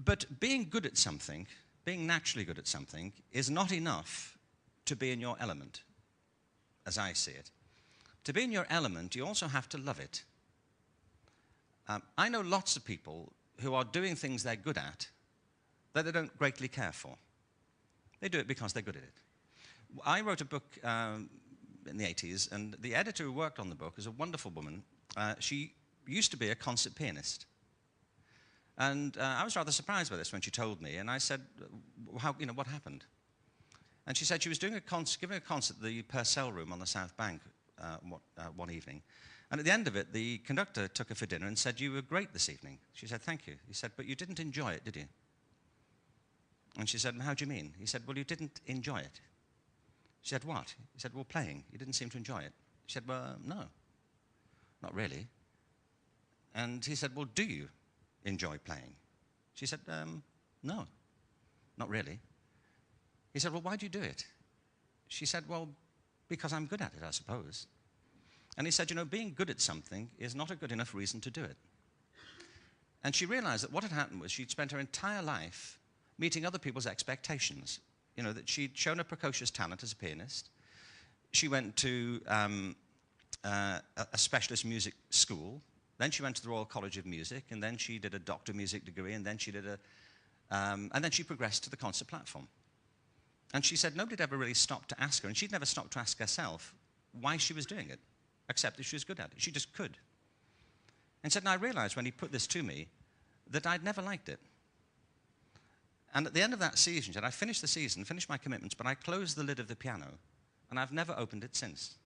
But being good at something, being naturally good at something, is not enough to be in your element, as I see it. To be in your element, you also have to love it. I know lots of people who are doing things they're good at that they don't greatly care for. They do it because they're good at it. I wrote a book in the 80s, and the editor who worked on the book is a wonderful woman. She used to be a concert pianist. And I was rather surprised by this when she told me, and I said, what happened? And she said she was giving a concert at the Purcell Room on the South Bank one evening. And at the end of it, the conductor took her for dinner and said, "You were great this evening." She said, "Thank you." He said, "But you didn't enjoy it, did you?" And she said, "How do you mean?" He said, "Well, you didn't enjoy it." She said, "What?" He said, "Well, playing. You didn't seem to enjoy it." She said, "Well, no, not really." And he said, "Well, do you enjoy playing?" She said, "No, not really." He said, "Well, why do you do it?" She said, "Well, because I'm good at it, I suppose." And he said, being good at something is not a good enough reason to do it. And she realized that what had happened was she'd spent her entire life meeting other people's expectations. That she'd shown a precocious talent as a pianist. She went to a specialist music school. Then she went to the Royal College of Music, and then she did a Doctor of Music degree, and then she progressed to the concert platform. And she said nobody had ever really stopped to ask her, and she'd never stopped to ask herself why she was doing it, except that she was good at it. She just could. And said, and I realized when he put this to me that I'd never liked it. And at the end of that season, she said, I finished the season, finished my commitments, but I closed the lid of the piano, and I've never opened it since.